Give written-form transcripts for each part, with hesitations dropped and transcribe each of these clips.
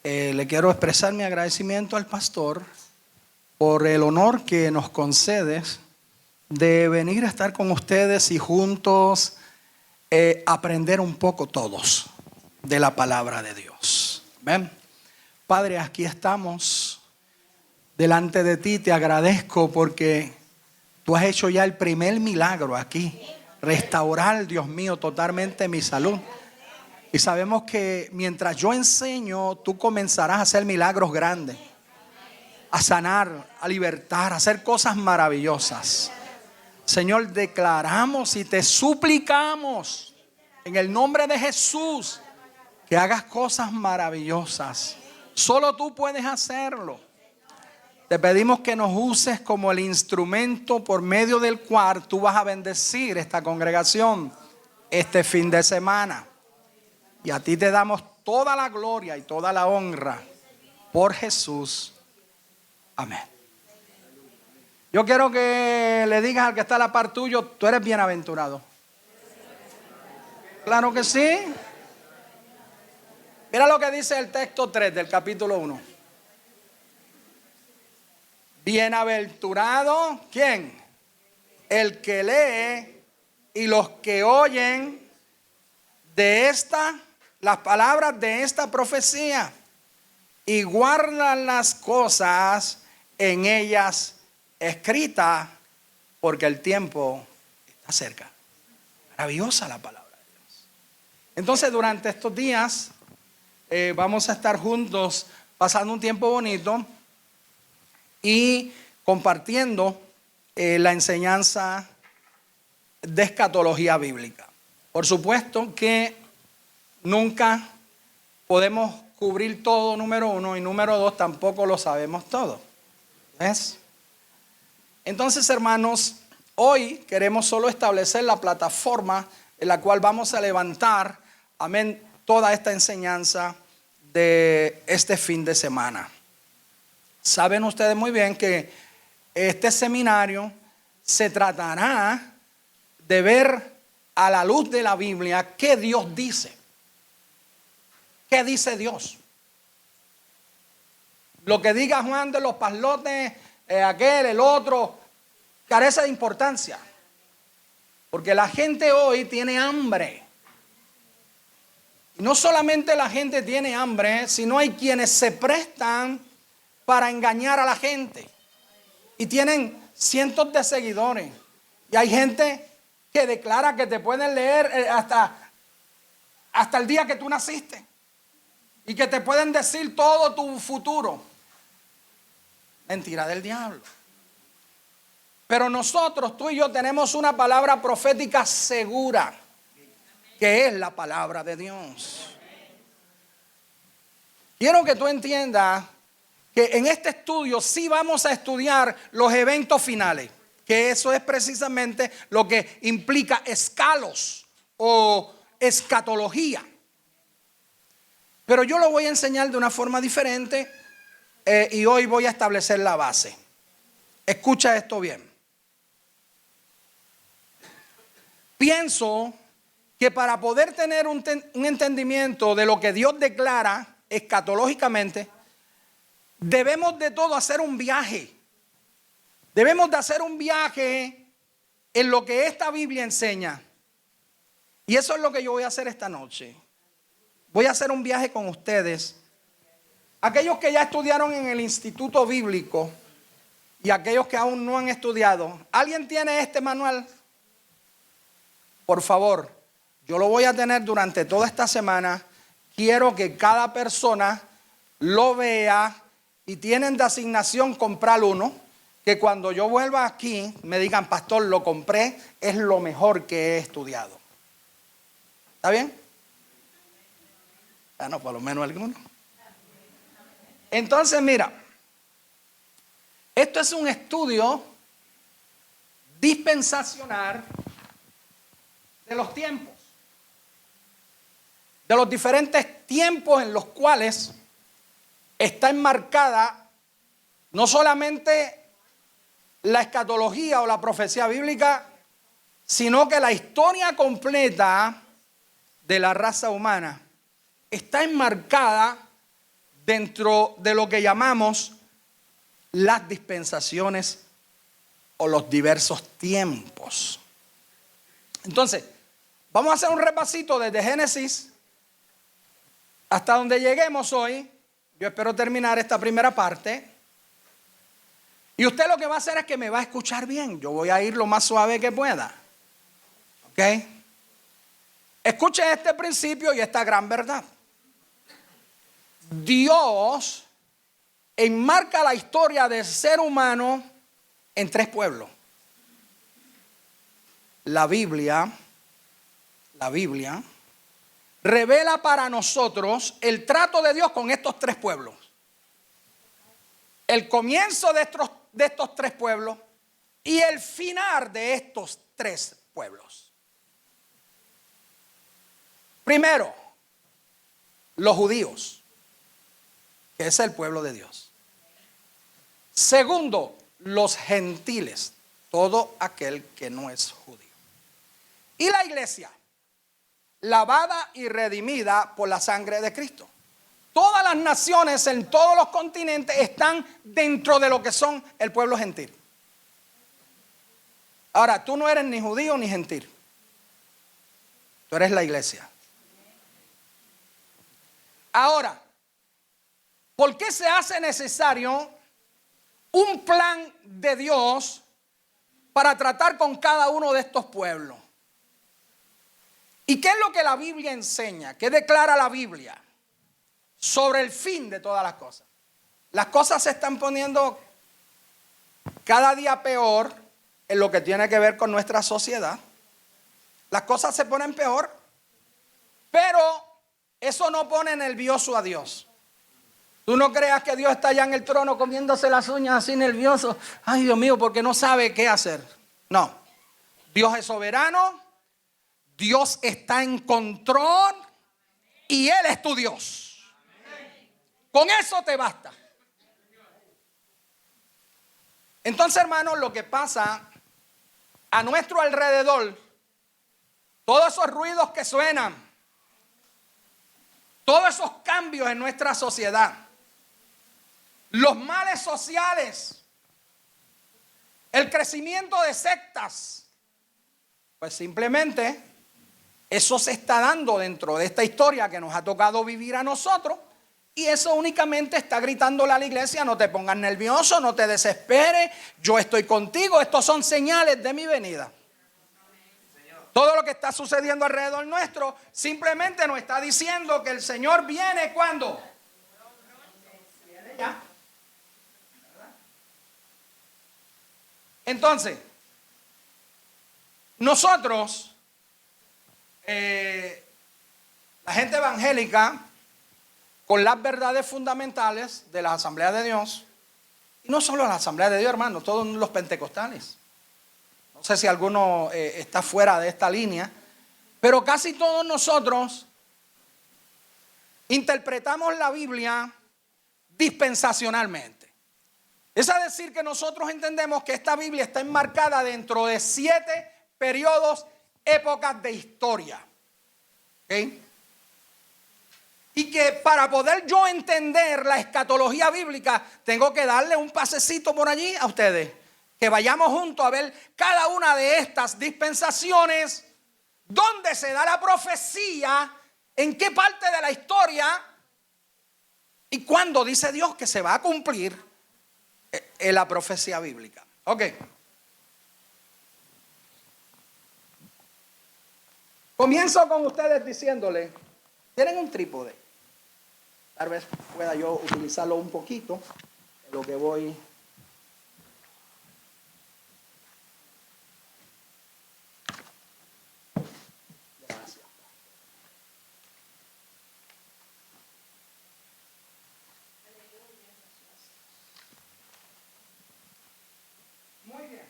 Le quiero expresar mi agradecimiento al pastor por el honor que nos concedes de venir a estar con ustedes y juntos aprender un poco todos de la palabra de Dios. ¿Ven? Padre, aquí estamos delante de ti. Te agradezco porque tú has hecho ya el primer milagro aquí. Restaurar, Dios mío, totalmente mi salud. Y sabemos que mientras yo enseño, tú comenzarás a hacer milagros grandes, a sanar, a libertar, a hacer cosas maravillosas. Señor, declaramos y te suplicamos en el nombre de Jesús que hagas cosas maravillosas. Solo tú puedes hacerlo. Te pedimos que nos uses como el instrumento por medio del cual tú vas a bendecir esta congregación este fin de semana. Y a ti te damos toda la gloria y toda la honra por Jesús. Amén. Yo quiero que le digas al que está a la par tuyo, tú eres bienaventurado. Claro que sí. Mira lo que dice el texto 3 del capítulo 1. Bienaventurado, ¿quién? El que lee y los que oyen de las palabras de esta profecía y guardan las cosas en ellas escritas, porque el tiempo está cerca. Maravillosa la palabra de Dios. Entonces, durante estos días vamos a estar juntos pasando un tiempo bonito y compartiendo la enseñanza de escatología bíblica. Por supuesto que nunca podemos cubrir todo, número uno, y número dos, tampoco lo sabemos todo. ¿Ves? Entonces, hermanos, hoy queremos solo establecer la plataforma en la cual vamos a levantar, amén, toda esta enseñanza de este fin de semana. Saben ustedes muy bien que este seminario se tratará de ver a la luz de la Biblia qué Dios dice. ¿Qué dice Dios? Lo que diga Juan de los Paslotes, aquel, el otro, carece de importancia. Porque la gente hoy tiene hambre. Y no solamente la gente tiene hambre, sino hay quienes se prestan para engañar a la gente. Y tienen cientos de seguidores. Y hay gente que declara que te pueden leer hasta el día que tú naciste. Y que te pueden decir todo tu futuro. Mentira del diablo. Pero nosotros, tú y yo, tenemos una palabra profética segura, que es la palabra de Dios. Quiero que tú entiendas que en este estudio sí vamos a estudiar los eventos finales, que eso es precisamente lo que implica escalos o escatología. Pero yo lo voy a enseñar de una forma diferente y hoy voy a establecer la base. Escucha esto bien. Pienso que para poder tener un entendimiento de lo que Dios declara escatológicamente, debemos de todo hacer un viaje. Debemos de hacer un viaje en lo que esta Biblia enseña. Y eso es lo que yo voy a hacer esta noche. Voy a hacer un viaje con ustedes. Aquellos que ya estudiaron en el Instituto Bíblico y aquellos que aún no han estudiado. ¿Alguien tiene este manual? Por favor, yo lo voy a tener durante toda esta semana. Quiero que cada persona lo vea y tienen de asignación comprar uno. Que cuando yo vuelva aquí me digan, pastor, lo compré, es lo mejor que he estudiado. ¿Está bien? No, por lo menos alguno. Entonces, mira, esto es un estudio dispensacional de los tiempos, de los diferentes tiempos en los cuales está enmarcada no solamente la escatología o la profecía bíblica, sino que la historia completa de la raza humana está enmarcada dentro de lo que llamamos las dispensaciones o los diversos tiempos. Entonces, vamos a hacer un repasito desde Génesis hasta donde lleguemos hoy. Yo espero terminar esta primera parte. Y usted lo que va a hacer es que me va a escuchar bien. Yo voy a ir lo más suave que pueda. ¿Ok? Escuche este principio y esta gran verdad. Dios enmarca la historia del ser humano en 3 pueblos. La Biblia revela para nosotros el trato de Dios con estos 3 pueblos. El comienzo de estos 3 pueblos y el final de estos 3 pueblos. Primero, los judíos, que es el pueblo de Dios. Segundo, los gentiles, todo aquel que no es judío. Y la iglesia, lavada y redimida por la sangre de Cristo. Todas las naciones en todos los continentes están dentro de lo que son el pueblo gentil. Ahora, tú no eres ni judío ni gentil. Tú eres la iglesia. Ahora, ¿por qué se hace necesario un plan de Dios para tratar con cada uno de estos pueblos? ¿Y qué es lo que la Biblia enseña? ¿Qué declara la Biblia sobre el fin de todas las cosas? Las cosas se están poniendo cada día peor en lo que tiene que ver con nuestra sociedad. Las cosas se ponen peor, pero eso no pone nervioso a Dios. Tú no creas que Dios está allá en el trono comiéndose las uñas así nervioso. Ay, Dios mío, porque no sabe qué hacer. No, Dios es soberano, Dios está en control y Él es tu Dios. Con eso te basta. Entonces, hermanos, lo que pasa a nuestro alrededor, todos esos ruidos que suenan, todos esos cambios en nuestra sociedad, los males sociales, el crecimiento de sectas, pues simplemente eso se está dando dentro de esta historia que nos ha tocado vivir a nosotros. Y eso únicamente está gritándole a la iglesia: no te pongas nervioso, no te desesperes, yo estoy contigo. Estos son señales de mi venida. Todo lo que está sucediendo alrededor nuestro simplemente nos está diciendo que el Señor viene ¿cuándo? Viene ya. Entonces, nosotros, la gente evangélica, con las verdades fundamentales de la Asamblea de Dios, y no solo la Asamblea de Dios, hermano, todos los pentecostales. No sé si alguno está fuera de esta línea, pero casi todos nosotros interpretamos la Biblia dispensacionalmente. Es decir, que nosotros entendemos que esta Biblia está enmarcada dentro de 7 periodos, épocas de historia. ¿Ok? Y que para poder yo entender la escatología bíblica, tengo que darle un pasecito por allí a ustedes. Que vayamos juntos a ver cada una de estas dispensaciones, dónde se da la profecía, en qué parte de la historia y cuándo dice Dios que se va a cumplir en la profecía bíblica. Ok. Comienzo con ustedes diciéndole, ¿tienen un trípode? Tal vez pueda yo utilizarlo un poquito, en lo que voy. Gracias. Muy bien.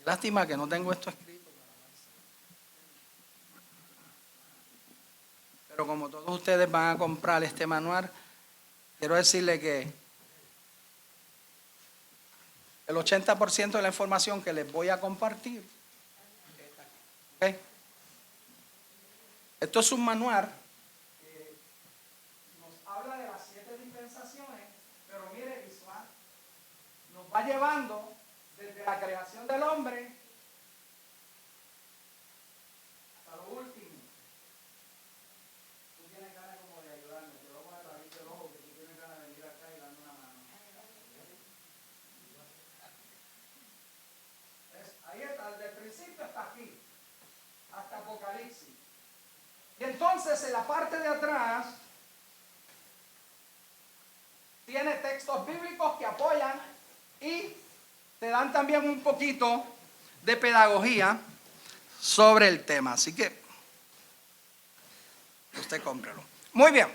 Lástima que no tengo esto escrito. Pero como todos ustedes van a comprar este manual, quiero decirle que el 80% de la información que les voy a compartir está aquí. ¿Okay? Esto es un manual que nos habla de las 7 dispensaciones, pero mire visual, nos va llevando desde la creación del hombre hasta lo último. Tú tienes ganas como de ayudarme, te voy a poner la vista del ojo que tú tienes ganas de venir acá y darme una mano. Ahí está, desde el principio hasta aquí, hasta Apocalipsis. Y entonces en la parte de atrás tiene textos bíblicos que apoyan y te dan también un poquito de pedagogía sobre el tema. Así que usted cómprelo. Muy bien.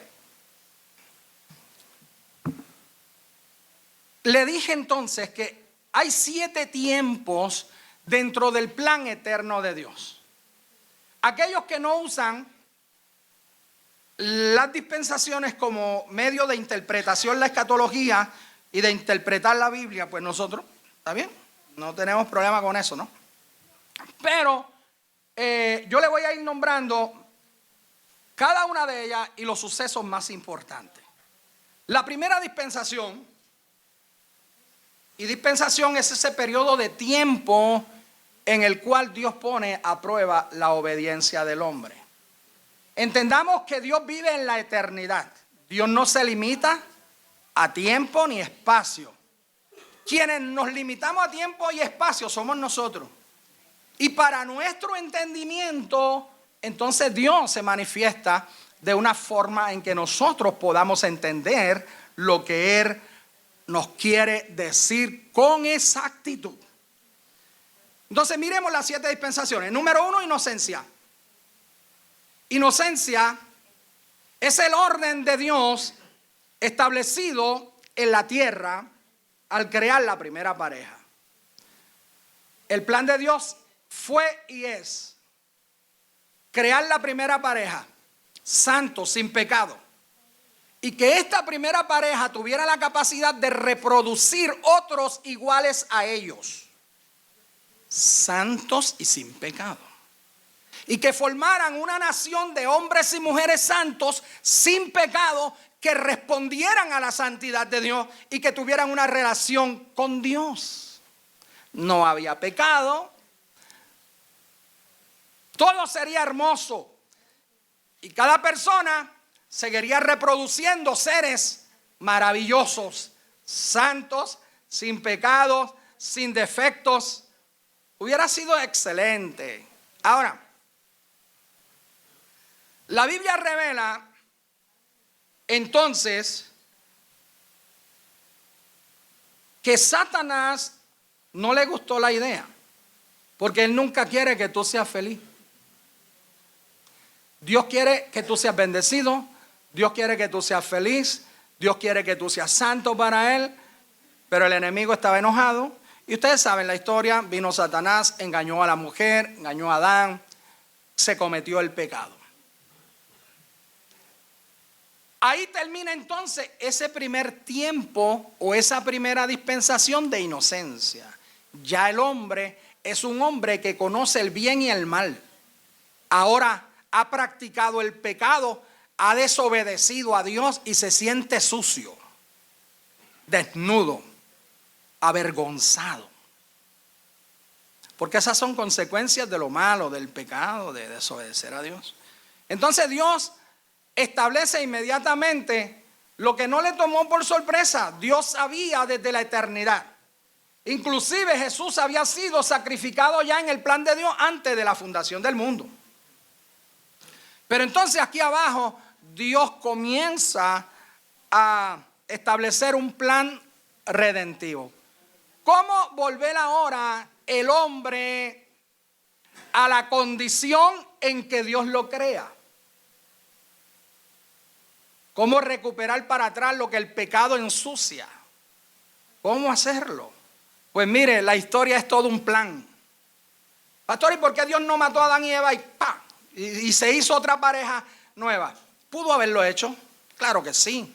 Le dije entonces que hay 7 tiempos dentro del plan eterno de Dios. Aquellos que no usan las dispensaciones como medio de interpretación, la escatología y de interpretar la Biblia, pues nosotros, ¿está bien? No tenemos problema con eso, ¿no? Pero yo le voy a ir nombrando cada una de ellas y los sucesos más importantes. La primera dispensación, y dispensación es ese periodo de tiempo en el cual Dios pone a prueba la obediencia del hombre. Entendamos que Dios vive en la eternidad. Dios no se limita a tiempo ni espacio. Quienes nos limitamos a tiempo y espacio somos nosotros. Y para nuestro entendimiento, entonces Dios se manifiesta de una forma en que nosotros podamos entender lo que Él nos quiere decir con exactitud. Entonces miremos las 7 dispensaciones. Número 1, inocencia. Inocencia es el orden de Dios establecido en la tierra al crear la primera pareja. El plan de Dios fue y es crear la primera pareja, santos, sin pecado, y que esta primera pareja tuviera la capacidad de reproducir otros iguales a ellos, santos y sin pecado. Y que formaran una nación de hombres y mujeres santos, sin pecado, que respondieran a la santidad de Dios y que tuvieran una relación con Dios. No había pecado. Todo sería hermoso. Y cada persona seguiría reproduciendo seres maravillosos, santos, sin pecados, sin defectos. Hubiera sido excelente. Ahora, la Biblia revela entonces que Satanás no le gustó la idea, porque él nunca quiere que tú seas feliz. Dios quiere que tú seas bendecido, Dios quiere que tú seas feliz, Dios quiere que tú seas santo para Él, pero el enemigo estaba enojado. Y ustedes saben la historia, vino Satanás, engañó a la mujer, engañó a Adán, se cometió el pecado. Ahí termina entonces ese primer tiempo o esa primera dispensación de inocencia. Ya el hombre es un hombre que conoce el bien y el mal. Ahora ha practicado el pecado, ha desobedecido a Dios y se siente sucio, desnudo, avergonzado. Porque esas son consecuencias de lo malo, del pecado, de desobedecer a Dios. Entonces Dios establece inmediatamente lo que no le tomó por sorpresa. Dios sabía desde la eternidad. Inclusive Jesús había sido sacrificado ya en el plan de Dios antes de la fundación del mundo. Pero entonces aquí abajo Dios comienza a establecer un plan redentivo. ¿Cómo volver ahora el hombre a la condición en que Dios lo crea? ¿Cómo recuperar para atrás lo que el pecado ensucia? ¿Cómo hacerlo? Pues mire, la historia es todo un plan. Pastor, ¿y por qué Dios no mató a Adán y Eva y se hizo otra pareja nueva? ¿Pudo haberlo hecho? Claro que sí.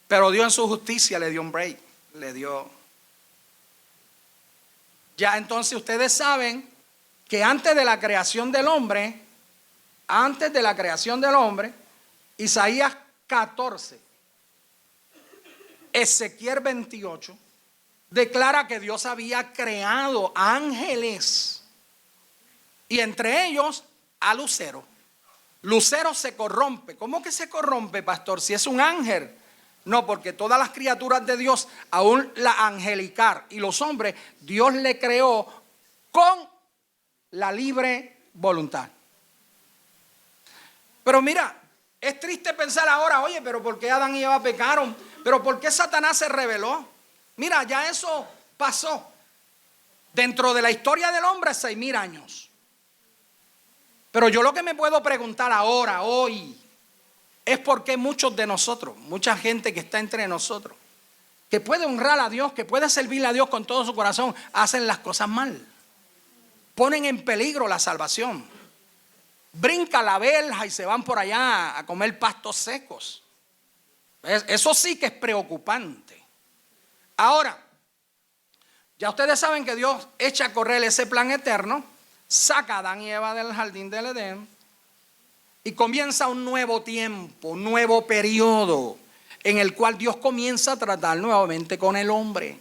Pero Dios en su justicia le dio un break. Le dio. Ya entonces ustedes saben que antes de la creación del hombre, antes de la creación del hombre, Isaías 14, Ezequiel 28, declara que Dios había creado ángeles y entre ellos a Lucero. Lucero se corrompe. ¿Cómo que se corrompe, pastor? Si es un ángel. No, porque todas las criaturas de Dios, aún la angelical y los hombres, Dios le creó con la libre voluntad. Pero mira, es triste pensar ahora, oye, pero ¿por qué Adán y Eva pecaron? ¿Pero por qué Satanás se rebeló? Mira, ya eso pasó. Dentro de la historia del hombre, 6,000 años. Pero yo lo que me puedo preguntar ahora, hoy, es por qué muchos de nosotros, mucha gente que está entre nosotros, que puede honrar a Dios, que puede servirle a Dios con todo su corazón, hacen las cosas mal. Ponen en peligro la salvación. Brincan la verja y se van por allá a comer pastos secos. Eso sí que es preocupante. Ahora, ya ustedes saben que Dios echa a correr ese plan eterno, saca a Adán y Eva del jardín del Edén y comienza un nuevo tiempo, un nuevo periodo en el cual Dios comienza a tratar nuevamente con el hombre.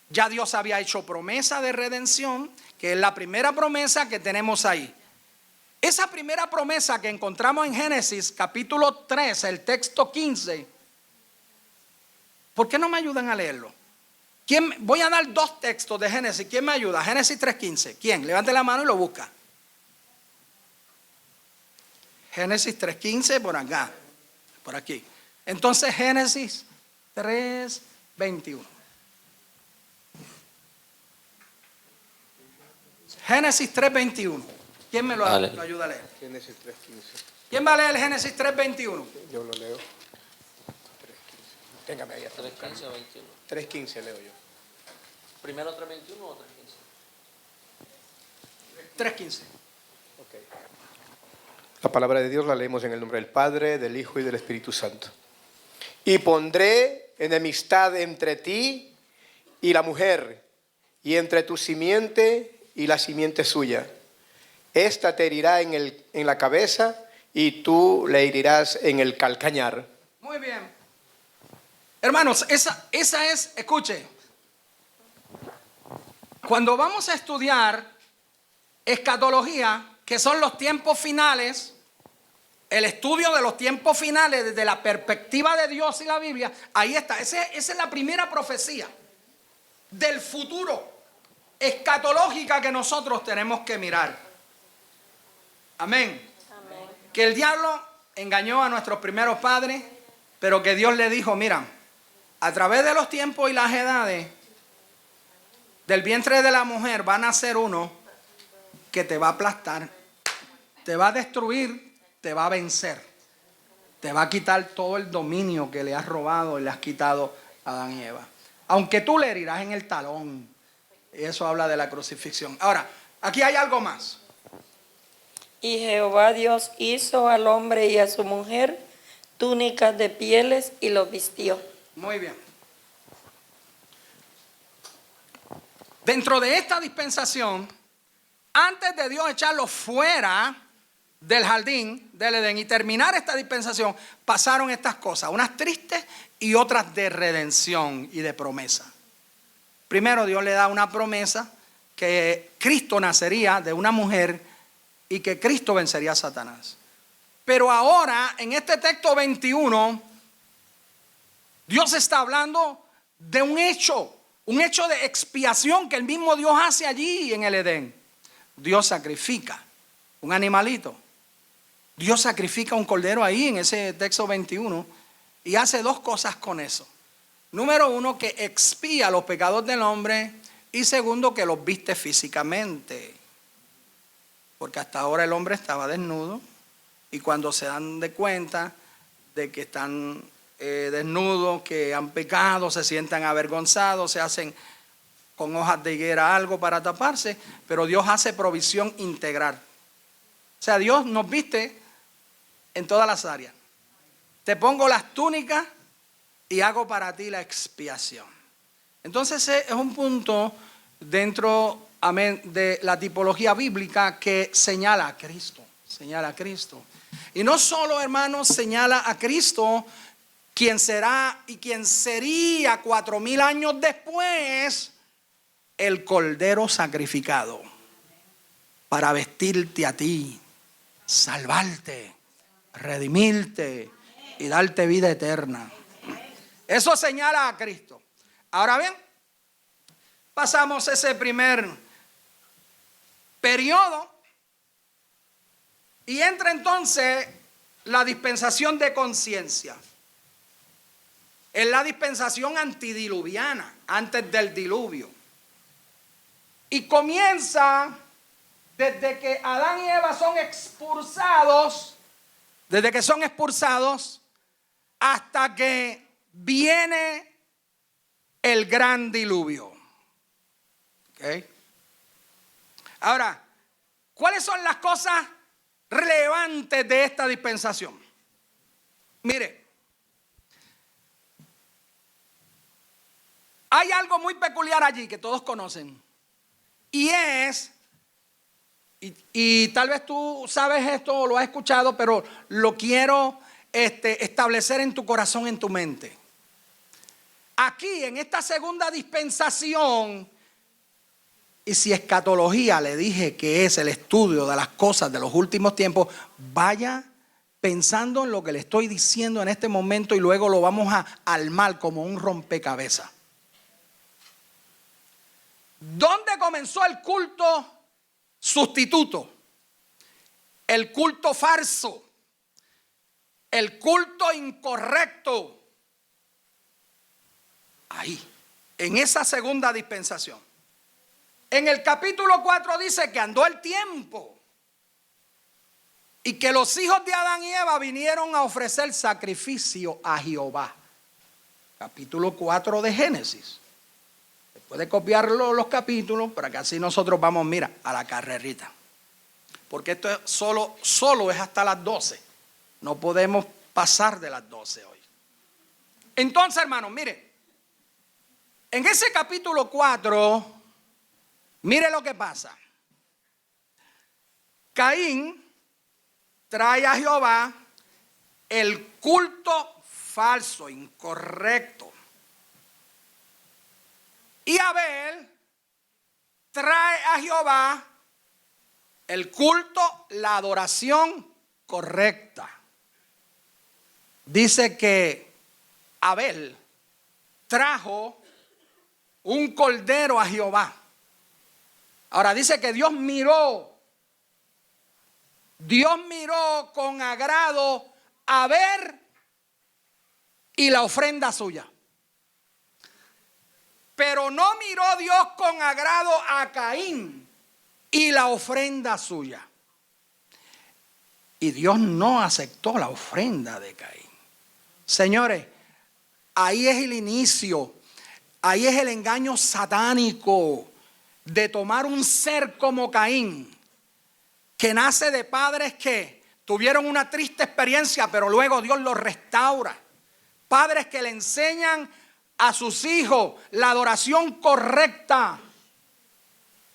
Ya Dios había hecho promesa de redención, que es la primera promesa que tenemos ahí. Esa primera promesa que encontramos en Génesis capítulo 3, el texto 15. ¿Por qué no me ayudan a leerlo? Voy a dar 2 textos de Génesis. ¿Quién me ayuda? Génesis 3:15. ¿Quién? Levante la mano y lo busca. Génesis 3:15 por acá. Por aquí. Entonces Génesis 3:21. Génesis 3:21. ¿Quién me lo ayuda a leer? Génesis 3:15. ¿Quién va a leer Génesis 3:21? Yo lo leo. 3:15. Téngame ahí. 3:15 o 21. 3:15 leo yo. ¿Primero 3:21 o 3:15? 3:15. Ok. La palabra de Dios la leemos en el nombre del Padre, del Hijo y del Espíritu Santo. Y pondré enemistad entre ti y la mujer, y entre tu simiente y la simiente suya. Esta te herirá en la cabeza y tú le herirás en el calcañar. Muy bien. Hermanos, esa es, escuche, cuando vamos a estudiar escatología, que son los tiempos finales, el estudio de los tiempos finales desde la perspectiva de Dios y la Biblia, ahí está, esa es la primera profecía del futuro escatológica que nosotros tenemos que mirar. Amén. Amén. Que el diablo engañó a nuestros primeros padres, pero que Dios le dijo, mira, a través de los tiempos y las edades, del vientre de la mujer va a nacer uno que te va a aplastar, te va a destruir, te va a vencer, te va a quitar todo el dominio que le has robado y le has quitado a Adán y Eva. Aunque tú le herirás en el talón. Y eso habla de la crucifixión. Ahora, aquí hay algo más. Y Jehová Dios hizo al hombre y a su mujer túnicas de pieles y los vistió. Muy bien. Dentro de esta dispensación, antes de Dios echarlos fuera del jardín del Edén y terminar esta dispensación, pasaron estas cosas, unas tristes y otras de redención y de promesa. Primero, Dios le da una promesa que Cristo nacería de una mujer y que Cristo vencería a Satanás. Pero ahora, en este texto 21, Dios está hablando de un hecho de expiación que el mismo Dios hace allí en el Edén. Dios sacrifica un animalito. Dios sacrifica un cordero ahí en ese texto 21 y hace 2 cosas con eso. Número 1, que expía los pecados del hombre, y segundo, que los viste físicamente. Porque hasta ahora el hombre estaba desnudo, y cuando se dan de cuenta de que están desnudos, que han pecado, se sientan avergonzados, se hacen con hojas de higuera algo para taparse, pero Dios hace provisión integral. O sea, Dios nos viste en todas las áreas. Te pongo las túnicas y hago para ti la expiación. Entonces es un punto dentro, amén, de la tipología bíblica que señala a Cristo. Señala a Cristo. Y no solo, hermanos, señala a Cristo, quien será y quien sería 4000 años después el Cordero sacrificado para vestirte a ti, salvarte, redimirte y darte vida eterna. Eso señala a Cristo. Ahora bien, pasamos ese primer periodo y entra entonces la dispensación de conciencia. Es la dispensación antidiluviana, antes del diluvio. Y comienza desde que Adán y Eva son expulsados, desde que son expulsados hasta que viene el gran diluvio. ¿Okay? Ahora, ¿cuáles son las cosas relevantes de esta dispensación? Mire, hay algo muy peculiar allí que todos conocen. Y es, y tal vez tú sabes esto o lo has escuchado, pero lo quiero establecer en tu corazón, en tu mente. Aquí, en esta segunda dispensación, y si escatología le dije que es el estudio de las cosas de los últimos tiempos, vaya pensando en lo que le estoy diciendo en este momento y luego lo vamos a armar como un rompecabezas. ¿Dónde comenzó el culto sustituto? El culto falso. El culto incorrecto. Ahí, en esa segunda dispensación. En el capítulo 4 dice que andó el tiempo y que los hijos de Adán y Eva vinieron a ofrecer sacrificio a Jehová. Capítulo 4 de Génesis. Puede copiarlo los capítulos para que así nosotros vamos, mira, a la carrerita. Porque esto es solo es hasta las 12. No podemos pasar de las 12 hoy. Entonces, hermanos, mire. En ese capítulo 4, mire lo que pasa. Caín trae a Jehová el culto falso, incorrecto. Y Abel trae a Jehová el culto, la adoración correcta. Dice que Abel trajo un cordero a Jehová. Ahora dice que Dios miró con agrado a Abel y la ofrenda suya. Pero no miró Dios con agrado a Caín y la ofrenda suya. Y Dios no aceptó la ofrenda de Caín. Señores, ahí es el inicio, ahí es el engaño satánico de tomar un ser como Caín, que nace de padres que tuvieron una triste experiencia, pero luego Dios los restaura. Padres que le enseñan a sus hijos la adoración correcta.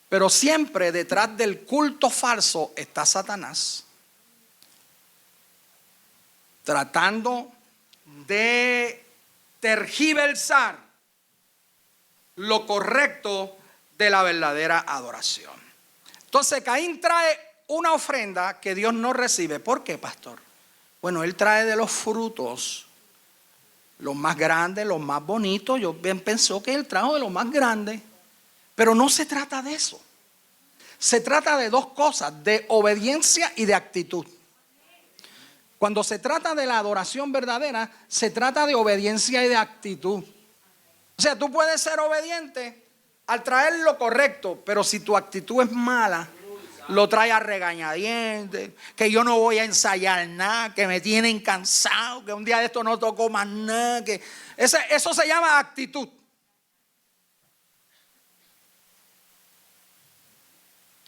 Pero siempre detrás del culto falso está Satanás, tratando de tergiversar lo correcto de la verdadera adoración. Entonces Caín trae una ofrenda que Dios no recibe. ¿Por qué, pastor? Bueno, él trae de los frutos los más grandes, los más bonitos. Yo bien pensó que él trajo de los más grandes. Pero no se trata de eso. Se trata de dos cosas, de obediencia y de actitud. Cuando se trata de la adoración verdadera, se trata de obediencia y de actitud. O sea, tú puedes ser obediente al traer lo correcto, pero si tu actitud es mala, lo trae a regañadientes, que yo no voy a ensayar nada, que me tienen cansado, que un día de esto no toco más nada, que eso se llama actitud.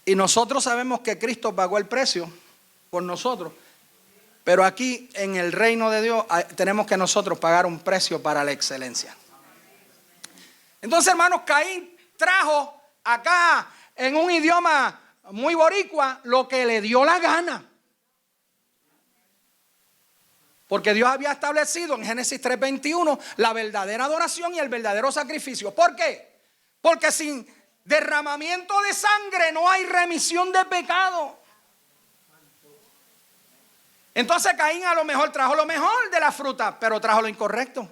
Y nosotros sabemos que Cristo pagó el precio por nosotros. Pero aquí en el reino de Dios tenemos que nosotros pagar un precio para la excelencia. Entonces, hermanos, Caín trajo acá en un idioma muy boricua lo que le dio la gana. Porque Dios había establecido en Génesis 3:21 la verdadera adoración y el verdadero sacrificio. ¿Por qué? Porque sin derramamiento de sangre no hay remisión de pecado. Entonces Caín a lo mejor trajo lo mejor de la fruta, pero trajo lo incorrecto.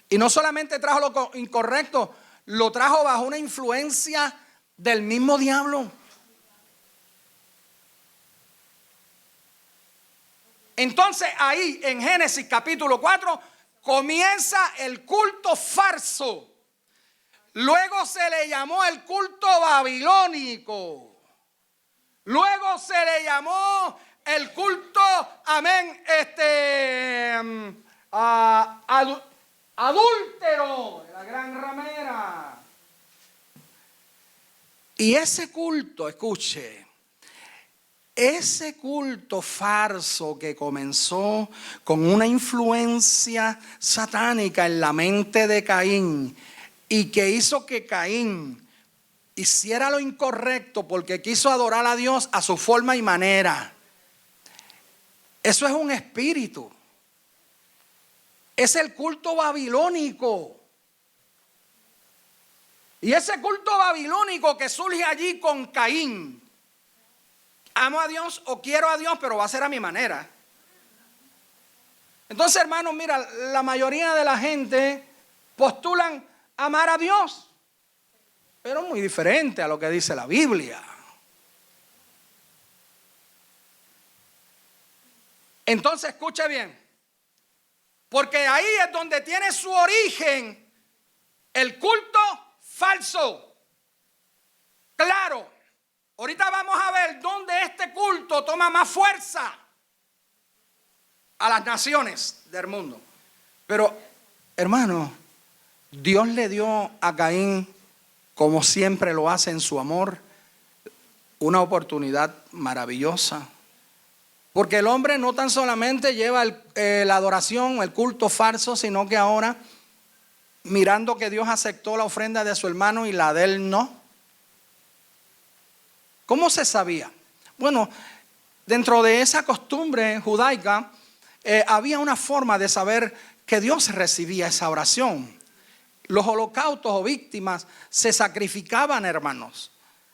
Y no solamente trajo lo incorrecto, lo trajo bajo una influencia del mismo diablo. Entonces ahí en Génesis capítulo 4 comienza el culto falso. Luego se le llamó el culto babilónico. Luego se le llamó el culto, amén, adúltero, la gran ramera. Y ese culto, escuche, ese culto falso que comenzó con una influencia satánica en la mente de Caín y que hizo que Caín hiciera lo incorrecto porque quiso adorar a Dios a su forma y manera. Eso es un espíritu. Es el culto babilónico. Y ese culto babilónico que surge allí con Caín. Amo a Dios o quiero a Dios, pero va a ser a mi manera. Entonces, hermanos, mira, la mayoría de la gente postulan amar a Dios, pero muy diferente a lo que dice la Biblia. Entonces, escuche bien, porque ahí es donde tiene su origen el culto falso. Claro, ahorita vamos a ver dónde este culto toma más fuerza a las naciones del mundo. Pero, hermano, Dios le dio a Caín, como siempre lo hace en su amor, una oportunidad maravillosa. Porque el hombre no tan solamente lleva la adoración, el culto falso, sino que ahora, mirando que Dios aceptó la ofrenda de su hermano y la de él no. ¿Cómo se sabía? Bueno, dentro de esa costumbre judaica, había una forma de saber que Dios recibía esa oración. Los holocaustos o víctimas se sacrificaban, hermanos,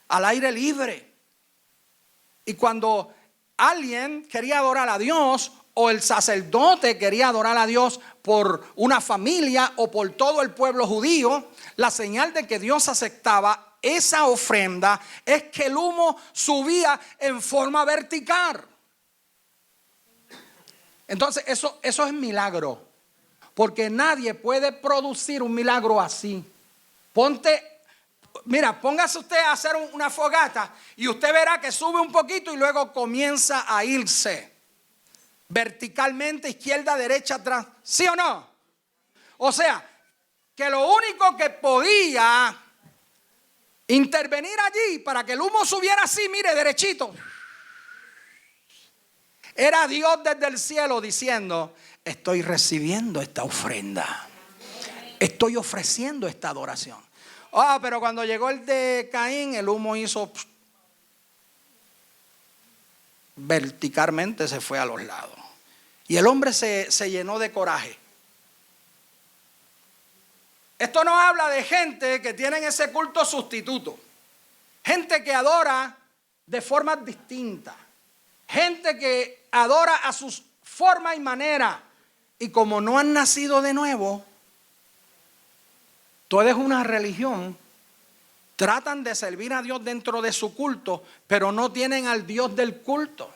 al aire libre. Y cuando alguien quería adorar a Dios, o el sacerdote quería adorar a Dios por una familia o por todo el pueblo judío, la señal de que Dios aceptaba esa ofrenda es que el humo subía en forma vertical. Entonces eso es milagro, porque nadie puede producir un milagro así. Póngase usted a hacer una fogata y usted verá que sube un poquito y luego comienza a irse verticalmente, izquierda, derecha, atrás. ¿Sí o no? O sea, que lo único que podía intervenir allí para que el humo subiera así, mire, derechito, era Dios desde el cielo diciendo: estoy recibiendo esta ofrenda, estoy ofreciendo esta adoración. Pero cuando llegó el de Caín, el humo hizo verticalmente, se fue a los lados. Y el hombre se llenó de coraje. Esto no habla de gente que tienen ese culto sustituto. Gente que adora de formas distintas. Gente que adora a sus formas y maneras. Y como no han nacido de nuevo, todo es una religión. Tratan de servir a Dios dentro de su culto, pero no tienen al Dios del culto.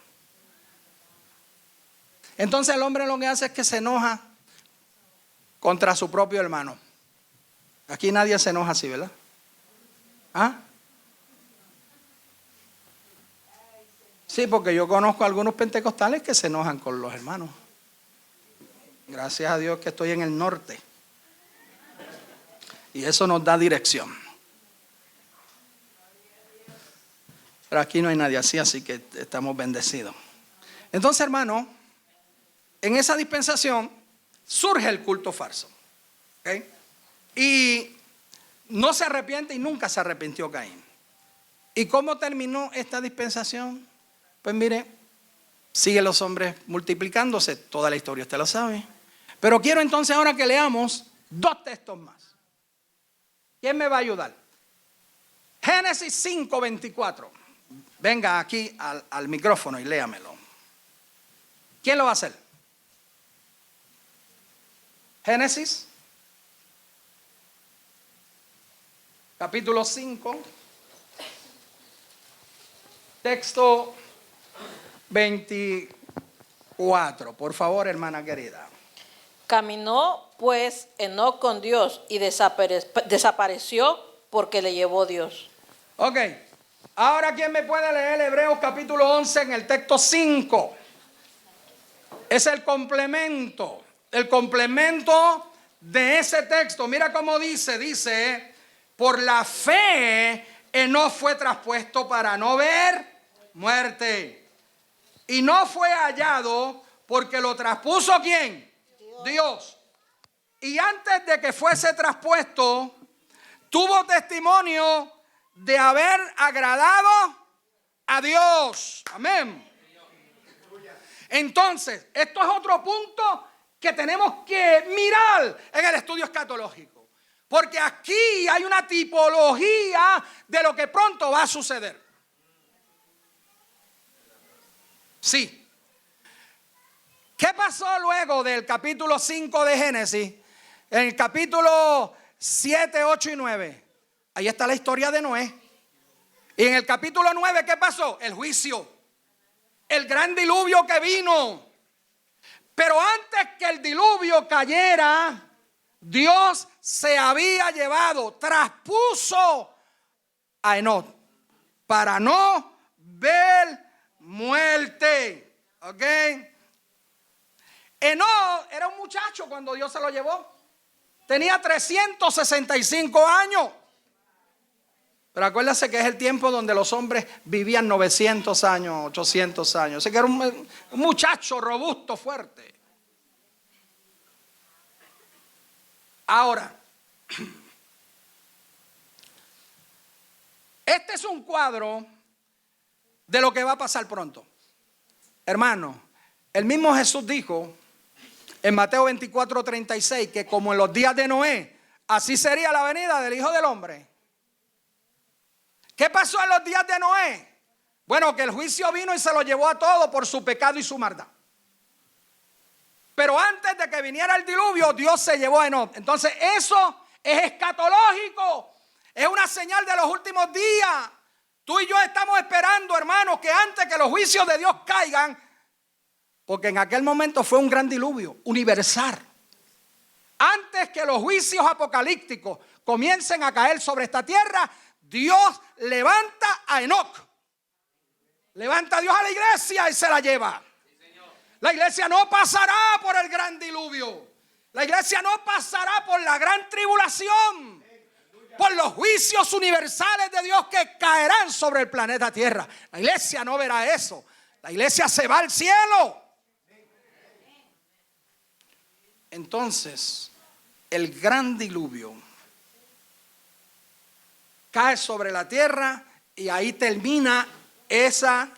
Entonces el hombre lo que hace es que se enoja contra su propio hermano. Aquí nadie se enoja así, ¿verdad? ¿Ah? Sí, porque yo conozco a algunos pentecostales que se enojan con los hermanos. Gracias a Dios que estoy en el norte. Y eso nos da dirección. Pero aquí no hay nadie así que estamos bendecidos. Entonces, hermano, en esa dispensación surge el culto falso. ¿Okay? Y no se arrepiente y nunca se arrepintió Caín. ¿Y cómo terminó esta dispensación? Pues mire, Siguen los hombres multiplicándose. Toda la historia usted lo sabe. Pero quiero entonces ahora que leamos 2 textos más. ¿Quién me va a ayudar? Génesis 5:24. Venga aquí al micrófono y léamelo. ¿Quién lo va a hacer? Génesis, capítulo 5, texto 24. Por favor, hermana querida. Caminó pues Enoc con Dios y desapareció porque le llevó Dios. Ok, ahora ¿quién me puede leer Hebreos capítulo 11 en el texto 5? Es el complemento de ese texto. Mira cómo dice, por la fe Enoc fue traspuesto para no ver muerte. Y no fue hallado porque lo traspuso ¿quién? Dios. Y antes de que fuese traspuesto, tuvo testimonio de haber agradado a Dios. Amén. Entonces, esto es otro punto que tenemos que mirar en el estudio escatológico. Porque aquí hay una tipología de lo que pronto va a suceder. Sí. ¿Qué pasó luego del capítulo 5 de Génesis? En el capítulo 7, 8 y 9. Ahí está la historia de Noé. Y en el capítulo 9, ¿qué pasó? El juicio. El gran diluvio que vino. Pero antes que el diluvio cayera, Dios se había llevado, traspuso a Enoc para no ver muerte. ¿Ok? Enoc era un muchacho cuando Dios se lo llevó. Tenía 365 años. Pero acuérdense que es el tiempo donde los hombres vivían 900 años, 800 años. Así que era un muchacho robusto, fuerte. Ahora, este es un cuadro de lo que va a pasar pronto. Hermano, el mismo Jesús dijo en Mateo 24:36 que como en los días de Noé, así sería la venida del Hijo del Hombre. ¿Qué pasó en los días de Noé? Bueno, que el juicio vino y se lo llevó a todo por su pecado y su maldad. Pero antes de que viniera el diluvio, Dios se llevó a Enoc. Entonces eso es escatológico. Es una señal de los últimos días. Tú y yo estamos esperando, hermanos, que antes que los juicios de Dios caigan, porque en aquel momento fue un gran diluvio universal. Antes que los juicios apocalípticos comiencen a caer sobre esta tierra, Dios levanta a Enoc. Levanta a Dios a la iglesia y se la lleva. La iglesia no pasará por el gran diluvio. La iglesia no pasará por la gran tribulación. Por los juicios universales de Dios que caerán sobre el planeta Tierra. La iglesia no verá eso. La iglesia se va al cielo. Entonces, el gran diluvio cae sobre la tierra y ahí termina esa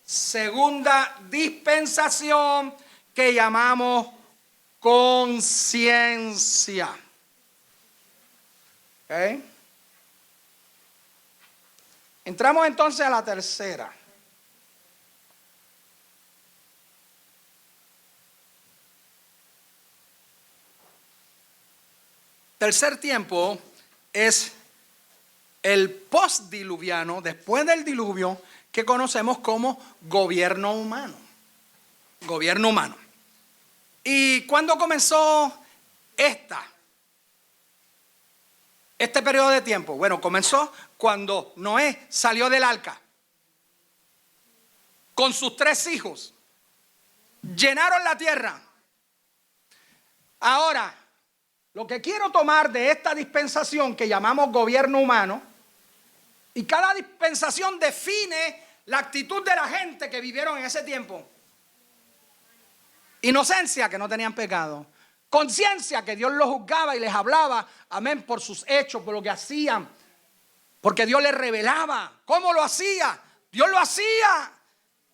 segunda dispensación que llamamos conciencia. ¿Okay? Entramos entonces a la tercera. Tercer tiempo es el postdiluviano, después del diluvio, que conocemos como gobierno humano. Gobierno humano. ¿Y cuándo comenzó este periodo de tiempo? Bueno, comenzó cuando Noé salió del arca con sus 3 hijos. Llenaron la tierra. Ahora, lo que quiero tomar de esta dispensación que llamamos gobierno humano, y cada dispensación define la actitud de la gente que vivieron en ese tiempo. Inocencia, que no tenían pecado. Conciencia, que Dios los juzgaba y les hablaba, amén, por sus hechos, por lo que hacían. Porque Dios les revelaba. ¿Cómo lo hacía? Dios lo hacía.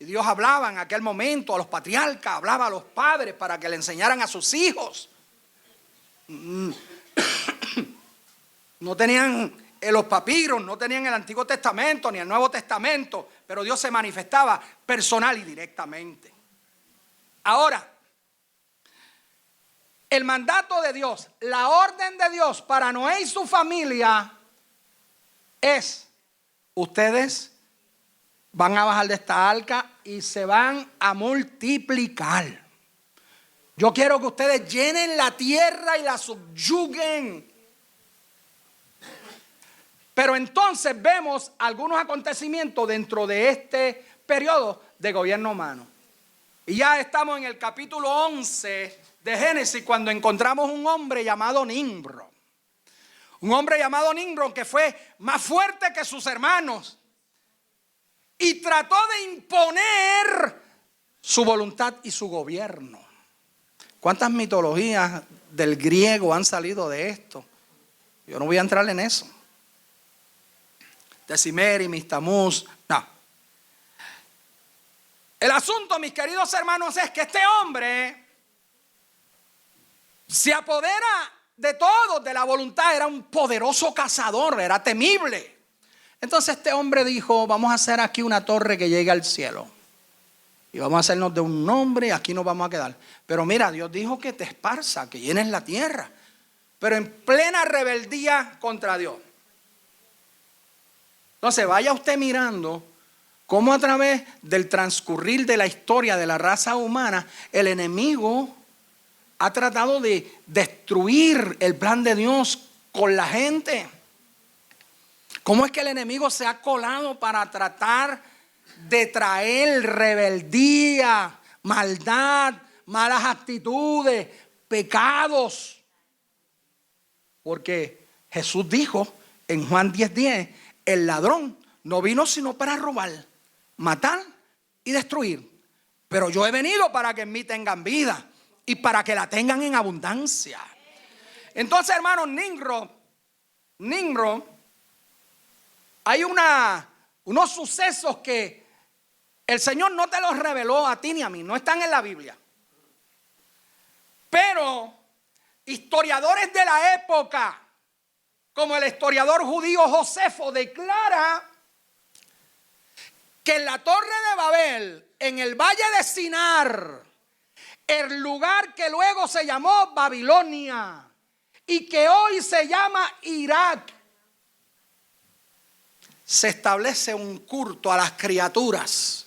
Y Dios hablaba en aquel momento a los patriarcas, hablaba a los padres para que le enseñaran a sus hijos. No tenían los papiros, no tenían el Antiguo Testamento ni el Nuevo Testamento, pero Dios se manifestaba personal y directamente. Ahora, el mandato de Dios, la orden de Dios para Noé y su familia es: ustedes van a bajar de esta arca y se van a multiplicar. Yo quiero que ustedes llenen la tierra y la subyuguen. Pero entonces vemos algunos acontecimientos dentro de este periodo de gobierno humano. Y ya estamos en el capítulo 11 de Génesis, cuando encontramos un hombre llamado Nimrod. Un hombre llamado Nimrod que fue más fuerte que sus hermanos y trató de imponer su voluntad y su gobierno. ¿Cuántas mitologías del griego han salido de esto? Yo no voy a entrar en eso. Decimeri, Tamuz, no. El asunto, mis queridos hermanos, es que este hombre se apodera de todo, de la voluntad. Era un poderoso cazador, era temible. Entonces este hombre dijo: vamos a hacer aquí una torre que llegue al cielo. Y vamos a hacernos de un nombre y aquí nos vamos a quedar. Pero mira, Dios dijo que te esparza, que llenes la tierra. Pero en plena rebeldía contra Dios. Entonces vaya usted mirando cómo a través del transcurrir de la historia de la raza humana, el enemigo ha tratado de destruir el plan de Dios con la gente. ¿Cómo es que el enemigo se ha colado para tratar de traer rebeldía, maldad, malas actitudes, pecados? Porque Jesús dijo en Juan 10:10, el ladrón no vino sino para robar, matar y destruir. Pero yo he venido para que en mí tengan vida y para que la tengan en abundancia. Entonces, hermanos, Nimrod, hay unos sucesos que el Señor no te los reveló a ti ni a mí, no están en la Biblia. Pero historiadores de la época, como el historiador judío Josefo, declara que en la Torre de Babel, en el valle de Sinar, el lugar que luego se llamó Babilonia y que hoy se llama Irak, se establece un culto a las criaturas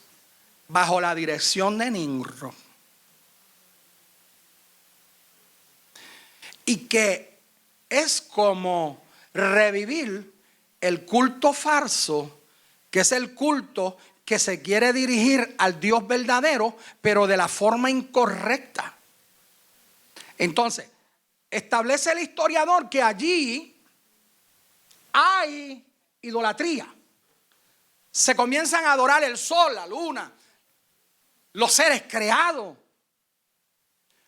bajo la dirección de Nimrod. Y que es como revivir el culto falso, que es el culto que se quiere dirigir al Dios verdadero, pero de la forma incorrecta. Entonces, establece el historiador que allí hay idolatría. Se comienzan a adorar el sol, la luna, los seres creados.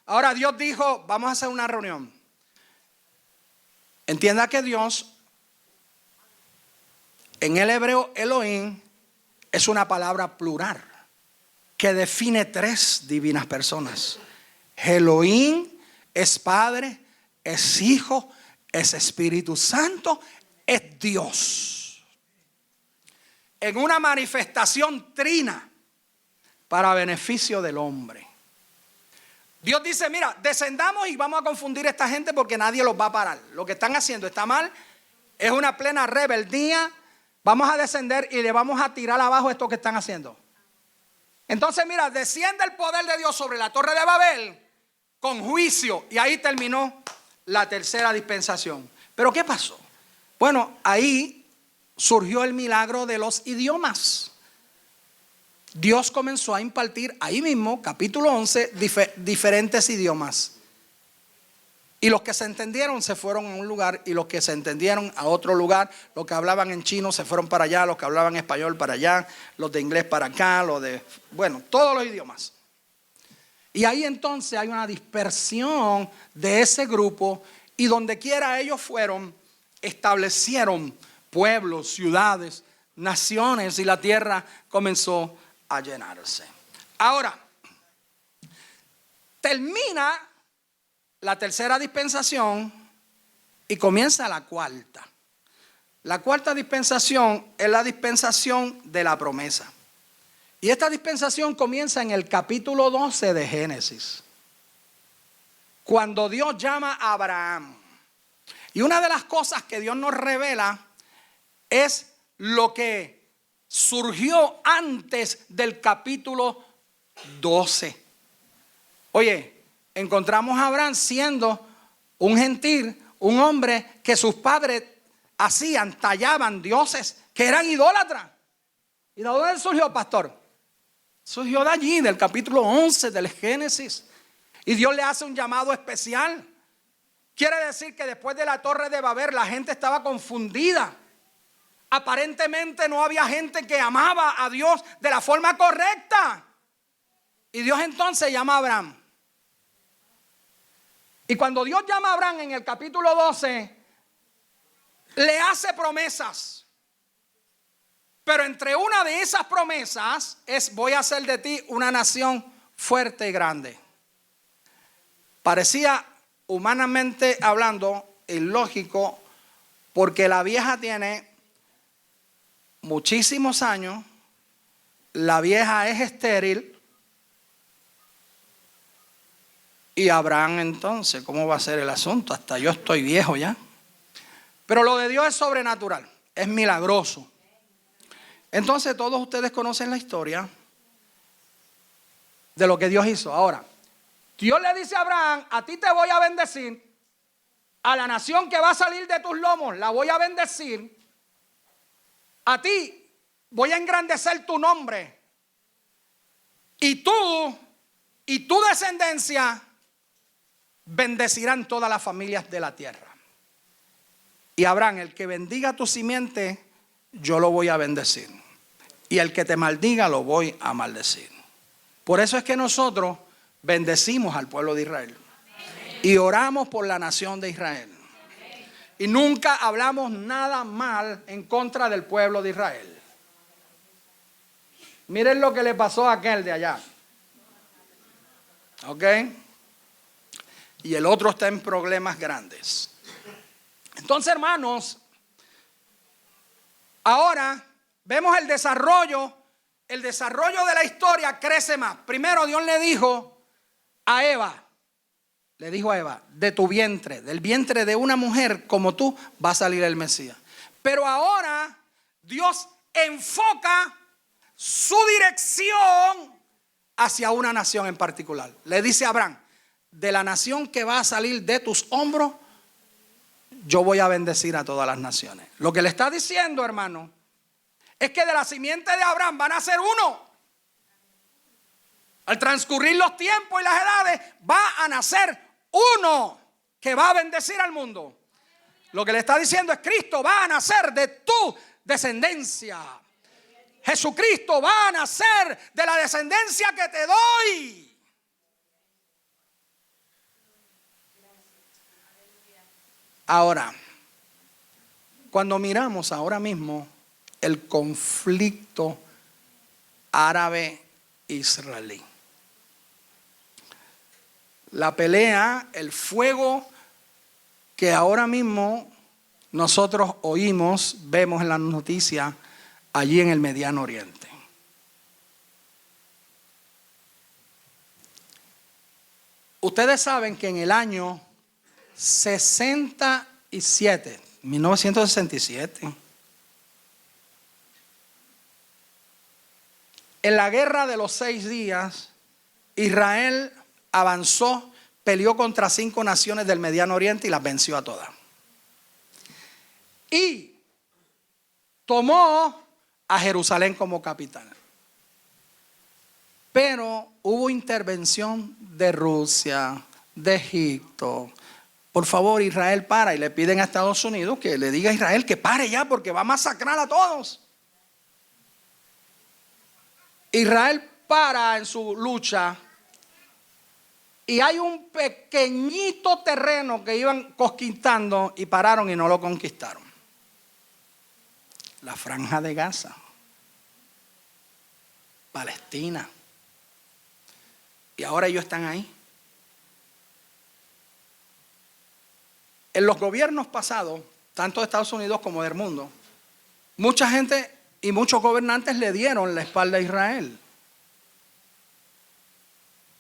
Ahora Dios dijo: vamos a hacer una reunión. Entienda que Dios, en el hebreo Elohim, es una palabra plural que define tres divinas personas. Elohim es Padre, es Hijo, es Espíritu Santo, es Dios. En una manifestación trina para beneficio del hombre. Dios dice: mira, descendamos y vamos a confundir a esta gente porque nadie los va a parar. Lo que están haciendo está mal, es una plena rebeldía. Vamos a descender y le vamos a tirar abajo esto que están haciendo. Entonces, mira, desciende el poder de Dios sobre la Torre de Babel con juicio. Y ahí terminó la tercera dispensación. ¿Pero qué pasó? Bueno, ahí surgió el milagro de los idiomas. Dios comenzó a impartir ahí mismo, capítulo 11, diferentes idiomas. Y los que se entendieron se fueron a un lugar, y los que se entendieron a otro lugar. Los que hablaban en chino se fueron para allá, los que hablaban español para allá, los de inglés para acá, todos los idiomas. Y ahí entonces hay una dispersión de ese grupo, y donde quiera ellos fueron, establecieron pueblos, ciudades, naciones, y la tierra comenzó a llenarse. Ahora, termina la tercera dispensación y comienza la cuarta. La cuarta dispensación es la dispensación de la promesa. Y esta dispensación comienza en el capítulo 12 de Génesis, cuando Dios llama a Abraham. Y una de las cosas que Dios nos revela es lo que surgió antes del capítulo 12. Oye, encontramos a Abraham siendo un gentil, un hombre que sus padres hacían, tallaban dioses que eran idólatras. ¿Y de dónde surgió, pastor? Surgió de allí, del capítulo 11 del Génesis. Y Dios le hace un llamado especial. Quiere decir que después de la Torre de Babel la gente estaba confundida. Aparentemente no había gente que amaba a Dios de la forma correcta. Y Dios entonces llama a Abraham. Y cuando Dios llama a Abraham en el capítulo 12, le hace promesas. Pero entre una de esas promesas es: voy a hacer de ti una nación fuerte y grande. Parecía, humanamente hablando, ilógico, porque la vieja tiene muchísimos años, la vieja es estéril, y Abraham entonces, ¿cómo va a ser el asunto? Hasta yo estoy viejo ya. Pero lo de Dios es sobrenatural, es milagroso. Entonces todos ustedes conocen la historia de lo que Dios hizo. Ahora, Dios le dice a Abraham: a ti te voy a bendecir, a la nación que va a salir de tus lomos la voy a bendecir, a ti voy a engrandecer tu nombre, y tú y tu descendencia bendecirán todas las familias de la tierra. Y Abraham, el que bendiga tu simiente, yo lo voy a bendecir, y el que te maldiga lo voy a maldecir. Por eso es que nosotros bendecimos al pueblo de Israel y oramos por la nación de Israel. Y nunca hablamos nada mal en contra del pueblo de Israel. Miren lo que le pasó a aquel de allá. ¿Ok? Y el otro está en problemas grandes. Entonces, hermanos, ahora vemos el desarrollo de la historia crece más. Primero Dios le dijo a Eva, de tu vientre, del vientre de una mujer como tú, va a salir el Mesías. Pero ahora Dios enfoca su dirección hacia una nación en particular. Le dice a Abraham: de la nación que va a salir de tus hombros, yo voy a bendecir a todas las naciones. Lo que le está diciendo, hermano, es que de la simiente de Abraham van a ser uno. Al transcurrir los tiempos y las edades, va a nacer uno que va a bendecir al mundo. Lo que le está diciendo es: Cristo va a nacer de tu descendencia. Jesucristo va a nacer de la descendencia que te doy. Ahora, cuando miramos ahora mismo el conflicto árabe-israelí, la pelea, el fuego que ahora mismo nosotros oímos, vemos en las noticias allí en el Mediano Oriente. Ustedes saben que en el año 1967, en la guerra de los 6 días, Israel avanzó, peleó contra 5 naciones del Mediano Oriente y las venció a todas. Y tomó a Jerusalén como capital. Pero hubo intervención de Rusia, de Egipto. Por favor, Israel para, y le piden a Estados Unidos que le diga a Israel que pare ya porque va a masacrar a todos. Israel para en su lucha y hay un pequeñito terreno que iban conquistando y pararon y no lo conquistaron. La Franja de Gaza. Palestina. Y ahora ellos están ahí. En los gobiernos pasados, tanto de Estados Unidos como del mundo, mucha gente y muchos gobernantes le dieron la espalda a Israel.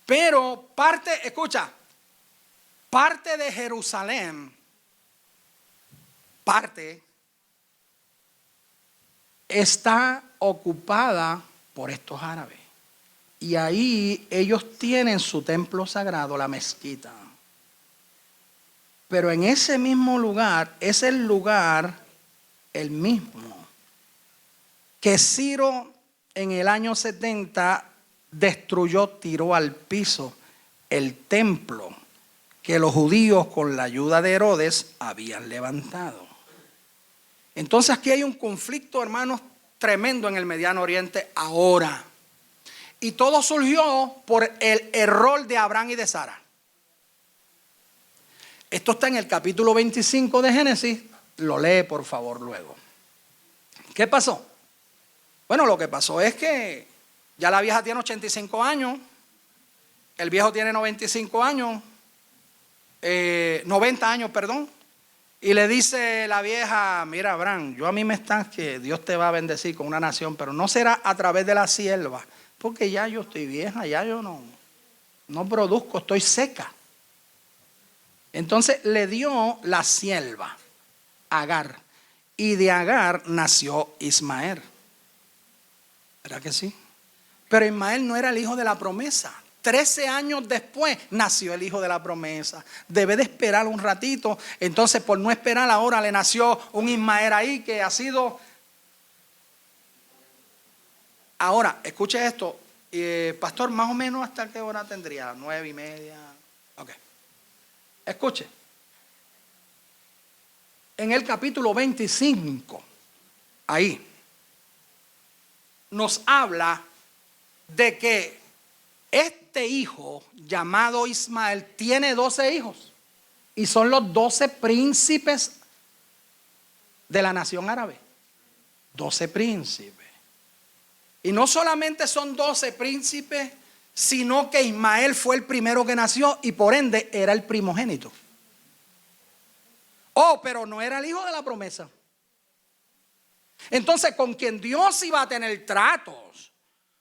Pero parte de Jerusalén, está ocupada por estos árabes. Y ahí ellos tienen su templo sagrado, la mezquita. Pero en ese mismo lugar, es el lugar, el mismo, que Ciro en el año 70 destruyó, tiró al piso el templo que los judíos con la ayuda de Herodes habían levantado. Entonces aquí hay un conflicto, hermanos, tremendo en el Mediano Oriente ahora. Y todo surgió por el error de Abraham y de Sara. Esto está en el capítulo 25 de Génesis. Lo lee por favor luego. ¿Qué pasó? Bueno, lo que pasó es que ya la vieja tiene 85 años. El viejo tiene 95 años. 90 años, perdón. Y le dice la vieja: mira, Abraham, yo a mí me está que Dios te va a bendecir con una nación, pero no será a través de la sierva, porque ya yo estoy vieja, ya yo no produzco, estoy seca. Entonces le dio la sierva, Agar, y de Agar nació Ismael. ¿Verdad que sí? Pero Ismael no era el hijo de la promesa. 13 años después nació el hijo de la promesa. Debe de esperar un ratito. Entonces, por no esperar ahora, le nació un Ismael ahí que ha sido... Ahora, escuche esto. Pastor, más o menos ¿hasta qué hora tendría? 9:30. Ok. Escuche. En el capítulo 25, ahí, nos habla de que este hijo llamado Ismael tiene 12 hijos y son los 12 príncipes de la nación árabe. 12 príncipes. Y no solamente son 12 príncipes, sino que Ismael fue el primero que nació y por ende era el primogénito. Oh, pero no era el hijo de la promesa. Entonces, con quien Dios iba a tener tratos,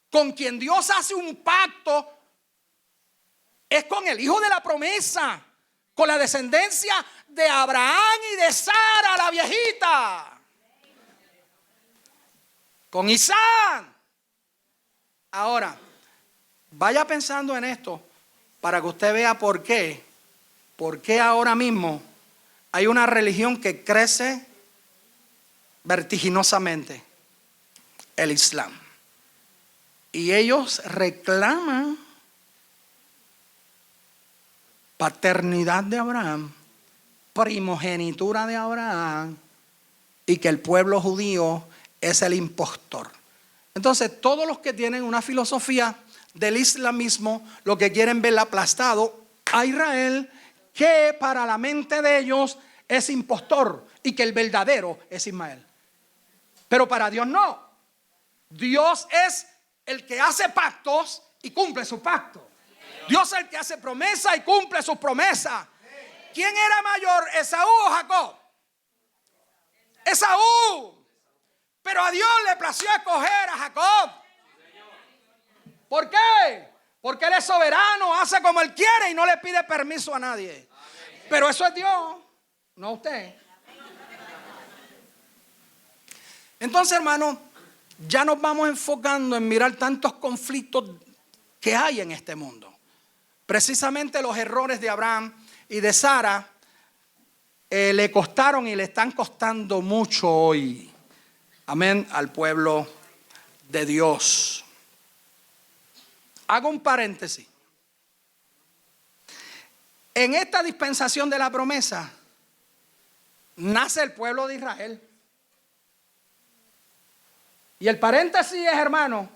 con quien Dios hace un pacto, es con el hijo de la promesa, con la descendencia de Abraham y de Sara, la viejita, con Isaac. Ahora, vaya pensando en esto para que usted vea por qué ahora mismo hay una religión que crece vertiginosamente, el Islam. Y ellos reclaman paternidad de Abraham, primogenitura de Abraham, y que el pueblo judío es el impostor. Entonces, todos los que tienen una filosofía del islamismo, lo que quieren ver aplastado a Israel, que para la mente de ellos es impostor y que el verdadero es Ismael. Pero para Dios no. Dios es el que hace pactos y cumple sus pactos. Dios es el que hace promesas y cumple sus promesas. ¿Quién era mayor, Esaú o Jacob? Esaú. Pero a Dios le plació escoger a Jacob. ¿Por qué? Porque Él es soberano, hace como Él quiere y no le pide permiso a nadie. Pero eso es Dios, no usted. Entonces, hermano, ya nos vamos enfocando en mirar tantos conflictos que hay en este mundo. Precisamente los errores de Abraham y de Sara le costaron y le están costando mucho hoy. Amén, al pueblo de Dios. Hago un paréntesis. En esta dispensación de la promesa nace el pueblo de Israel. Y el paréntesis es, hermano,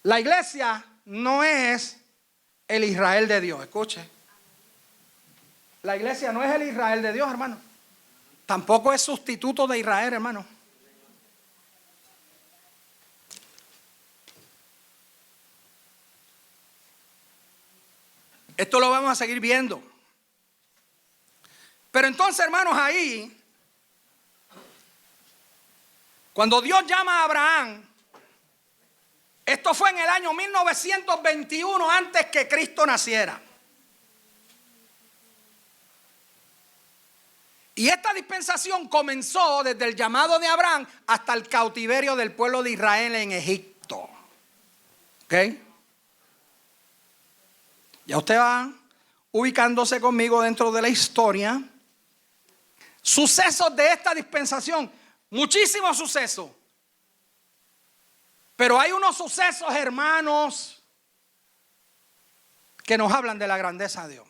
la iglesia no es el Israel de Dios. Escuche. La iglesia no es el Israel de Dios, hermano. Tampoco es sustituto de Israel, hermano. Esto lo vamos a seguir viendo. Pero entonces, hermanos, ahí, cuando Dios llama a Abraham, esto fue en el año 1921 antes que Cristo naciera. Y esta dispensación comenzó desde el llamado de Abraham hasta el cautiverio del pueblo de Israel en Egipto. ¿Ok? Ya usted va ubicándose conmigo dentro de la historia. Sucesos de esta dispensación, muchísimos sucesos. Pero hay unos sucesos, hermanos, que nos hablan de la grandeza de Dios.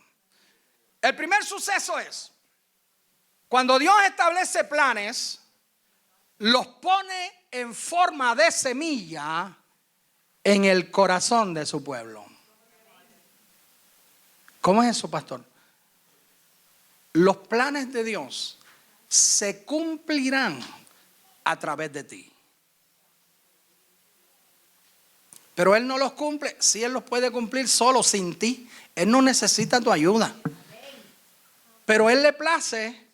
El primer suceso es cuando Dios establece planes, los pone en forma de semilla en el corazón de su pueblo. ¿Cómo es eso, pastor? Los planes de Dios se cumplirán a través de ti. Pero Él no los cumple. Sí, Él los puede cumplir solo, sin ti. Él no necesita tu ayuda. Pero Él le place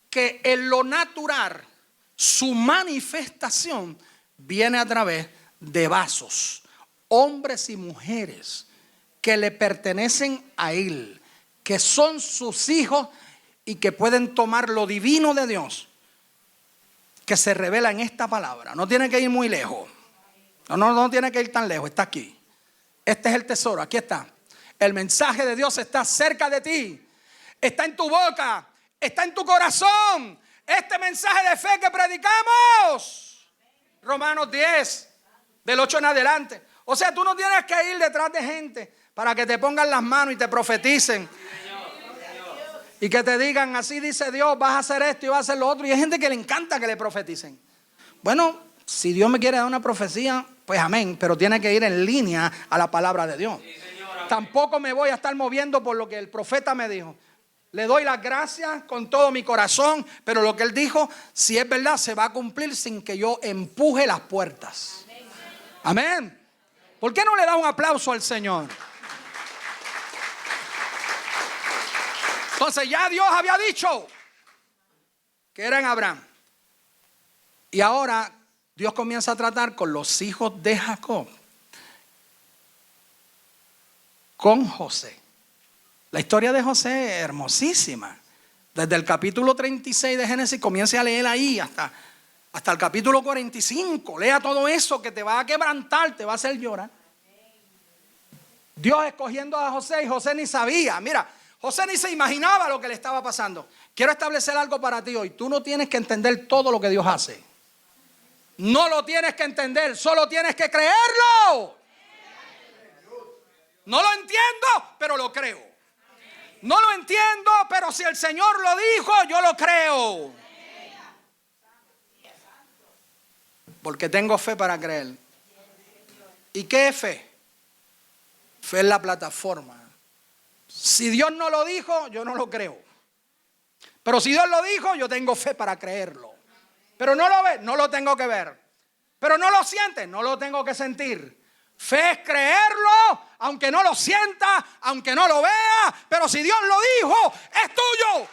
que en lo natural su manifestación viene a través de vasos, hombres y mujeres que le pertenecen a Él, que son sus hijos y que pueden tomar lo divino de Dios que se revela en esta palabra. No tiene que ir muy lejos. No tiene que ir tan lejos, está aquí. Este es el tesoro, aquí está. El mensaje de Dios está cerca de ti, está en tu boca, está en tu corazón. Este mensaje de fe que predicamos, Romanos 10, del 8 en adelante. O sea, tú no tienes que ir detrás de gente para que te pongan las manos y te profeticen. Y que te digan, así dice Dios, vas a hacer esto y vas a hacer lo otro. Y hay gente que le encanta que le profeticen. Bueno, si Dios me quiere dar una profecía, pues amén. Pero tiene que ir en línea a la palabra de Dios. Tampoco me voy a estar moviendo por lo que el profeta me dijo. Le doy las gracias con todo mi corazón, pero lo que él dijo, si es verdad, se va a cumplir sin que yo empuje las puertas. Amén. ¿Por qué no le da un aplauso al Señor? Entonces ya Dios había dicho que era en Abraham. Y ahora Dios comienza a tratar con los hijos de Jacob, con José. La historia de José es hermosísima. Desde el capítulo 36 de Génesis, comience a leer ahí hasta el capítulo 45. Lea todo eso que te va a quebrantar, te va a hacer llorar. Dios escogiendo a José, y José ni sabía. Mira, José ni se imaginaba lo que le estaba pasando. Quiero establecer algo para ti hoy. Tú no tienes que entender todo lo que Dios hace. No lo tienes que entender, solo tienes que creerlo. No lo entiendo, pero lo creo. No lo entiendo, pero si el Señor lo dijo, yo lo creo. Porque tengo fe para creer. ¿Y qué es fe? Fe es la plataforma. Si Dios no lo dijo, yo no lo creo. Pero si Dios lo dijo, yo tengo fe para creerlo. Pero no lo ve, no lo tengo que ver. Pero no lo siente, no lo tengo que sentir. Fe es creerlo, aunque no lo sienta, aunque no lo vea. Pero si Dios lo dijo, es tuyo.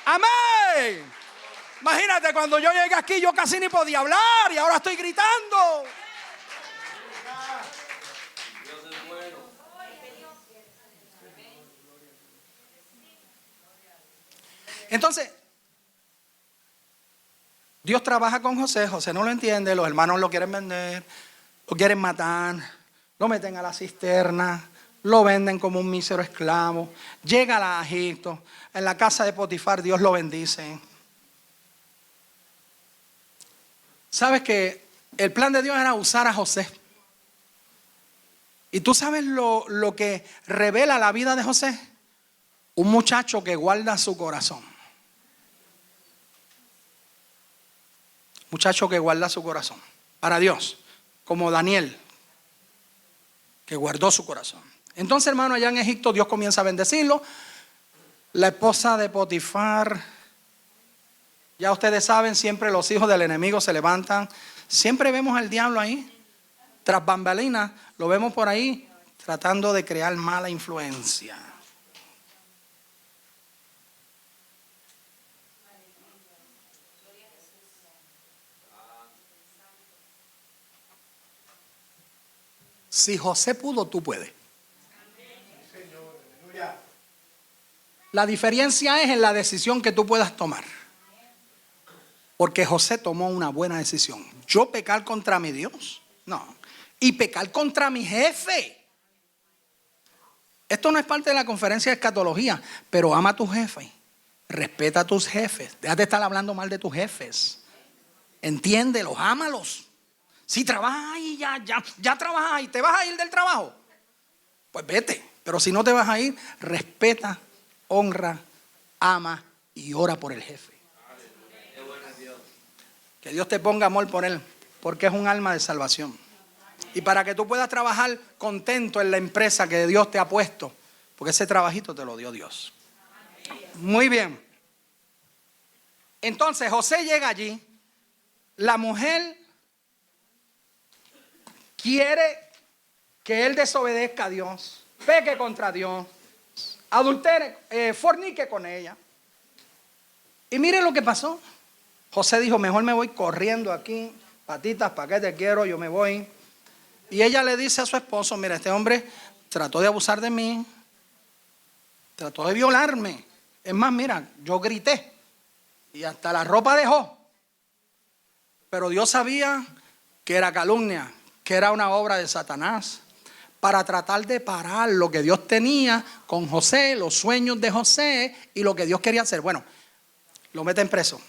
Amén. Imagínate, cuando yo llegué aquí, yo casi ni podía hablar y ahora estoy gritando. Dios es bueno. Entonces, Dios trabaja con José. José no lo entiende, los hermanos lo quieren vender, lo quieren matar, lo meten a la cisterna, lo venden como un mísero esclavo. Llega a Egipto, en la casa de Potifar Dios lo bendice. ¿Sabes que el plan de Dios era usar a José? ¿Y tú sabes lo que revela la vida de José? Un muchacho que guarda su corazón. Muchacho que guarda su corazón para Dios, como Daniel, que guardó su corazón. Entonces, hermano, allá en Egipto Dios comienza a bendecirlo. La esposa de Potifar, ya ustedes saben, siempre los hijos del enemigo se levantan. Siempre vemos al diablo ahí, tras bambalinas, lo vemos por ahí tratando de crear mala influencia. Si José pudo, tú puedes. La diferencia es en la decisión que tú puedas tomar. Porque José tomó una buena decisión. Yo pecar contra mi Dios, no. Y pecar contra mi jefe. Esto no es parte de la conferencia de escatología, pero ama a tu jefe. Respeta a tus jefes. Deja de estar hablando mal de tus jefes. Entiéndelos, ámalos. Si trabajas ahí, ya trabajas ahí, ¿te vas a ir del trabajo? Pues vete. Pero si no te vas a ir, respeta, honra, ama y ora por el jefe. Que Dios te ponga amor por él, porque es un alma de salvación. Y para que tú puedas trabajar contento en la empresa que Dios te ha puesto, porque ese trabajito te lo dio Dios. Muy bien. Entonces José llega allí, la mujer quiere que él desobedezca a Dios, peque contra Dios, adultere, fornique con ella. Y miren lo que pasó. José dijo, mejor me voy corriendo aquí, patitas, ¿para qué te quiero? Yo me voy. Y ella le dice a su esposo, mira, este hombre trató de abusar de mí, trató de violarme. Es más, mira, yo grité y hasta la ropa dejó. Pero Dios sabía que era calumnia, que era una obra de Satanás, para tratar de parar lo que Dios tenía con José, los sueños de José y lo que Dios quería hacer. Bueno, lo meten preso.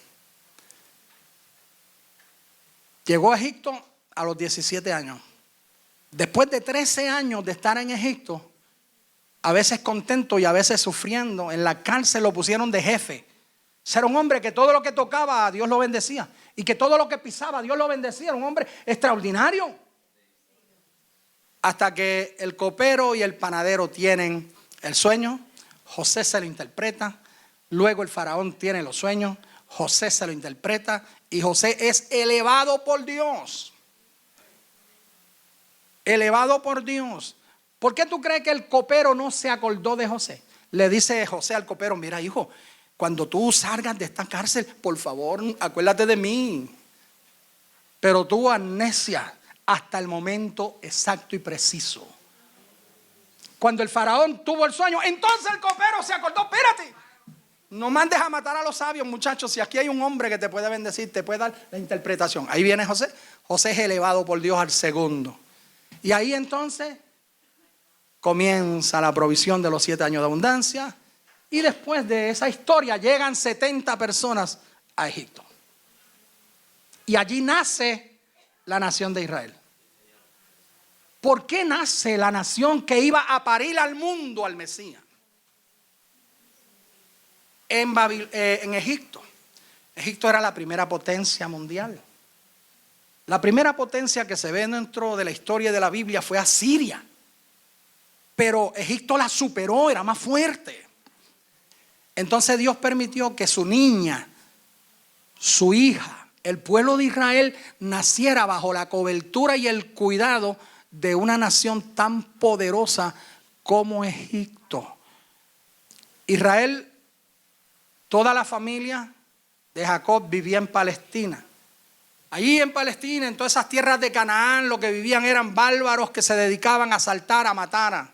Llegó a Egipto a los 17 años. Después de 13 años de estar en Egipto, a veces contento y a veces sufriendo, en la cárcel lo pusieron de jefe. Era un hombre que todo lo que tocaba a Dios lo bendecía. Y que todo lo que pisaba Dios lo bendecía. Era un hombre extraordinario. Hasta que el copero y el panadero tienen el sueño. José se lo interpreta. Luego el faraón tiene los sueños. José se lo interpreta. Y José es elevado por Dios. Elevado por Dios. ¿Por qué tú crees que el copero no se acordó de José? Le dice José al copero, mira hijo, cuando tú salgas de esta cárcel, por favor, acuérdate de mí. Pero tú, amnesia, hasta el momento exacto y preciso. Cuando el faraón tuvo el sueño, entonces el copero se acordó, espérate. No mandes a matar a los sabios, muchachos. Si aquí hay un hombre que te puede bendecir, te puede dar la interpretación. Ahí viene José. José es elevado por Dios al segundo. Y ahí entonces comienza la provisión de los 7 años de abundancia. Y después de esa historia llegan 70 personas a Egipto. Y allí nace la nación de Israel. ¿Por qué nace la nación que iba a parir al mundo al Mesías? En Egipto. Egipto era la primera potencia mundial. La primera potencia que se ve dentro de la historia de la Biblia fue Asiria. Pero Egipto la superó, era más fuerte. Entonces Dios permitió que su niña, su hija, el pueblo de Israel naciera bajo la cobertura y el cuidado de una nación tan poderosa como Egipto. Israel, toda la familia de Jacob vivía en Palestina. Allí en Palestina, en todas esas tierras de Canaán, lo que vivían eran bárbaros que se dedicaban a asaltar, a matar,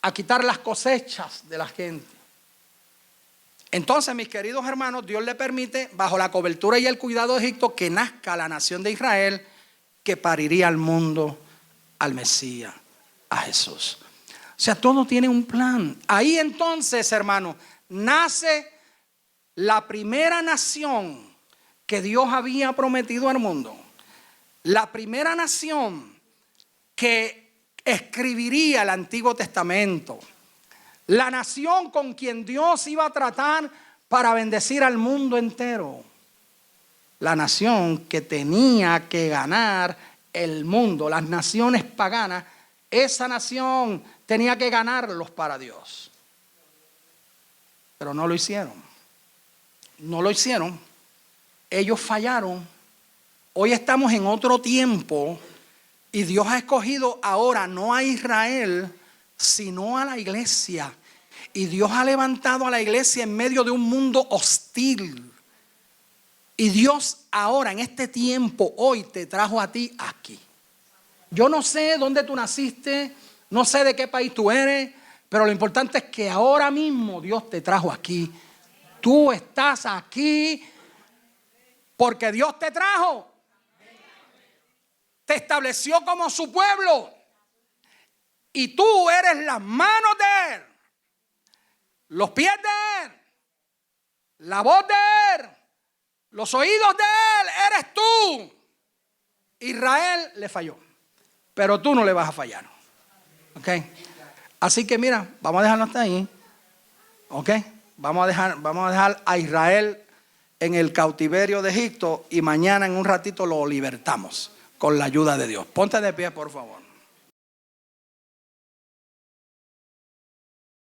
a quitar las cosechas de la gente. Entonces, mis queridos hermanos, Dios le permite, bajo la cobertura y el cuidado de Egipto, que nazca la nación de Israel, que pariría al mundo, al Mesías, a Jesús. O sea, todo tiene un plan. Ahí entonces, hermanos, nace la primera nación que Dios había prometido al mundo. La primera nación que escribiría el Antiguo Testamento. La nación con quien Dios iba a tratar para bendecir al mundo entero. La nación que tenía que ganar el mundo. Las naciones paganas, esa nación tenía que ganarlos para Dios. Pero no lo hicieron. No lo hicieron. Ellos fallaron. Hoy estamos en otro tiempo Y Dios ha escogido ahora no a Israel, sino a la iglesia. Y Dios ha levantado a la iglesia en medio de un mundo hostil. Y Dios ahora, en este tiempo, hoy te trajo a ti aquí. Yo no sé dónde tú naciste, no sé de qué país tú eres, pero lo importante es que ahora mismo Dios te trajo aquí. Tú estás aquí porque Dios te trajo. Te estableció como su pueblo. Y tú eres las manos de Él, los pies de Él, la voz de Él, los oídos de Él. Eres tú. Israel le falló, pero tú no le vas a fallar. ¿Ok? Así que mira, vamos a dejarlo hasta ahí. ¿Ok? Vamos a dejar a Israel en el cautiverio de Egipto y mañana en un ratito lo libertamos con la ayuda de Dios. Ponte de pie, por favor.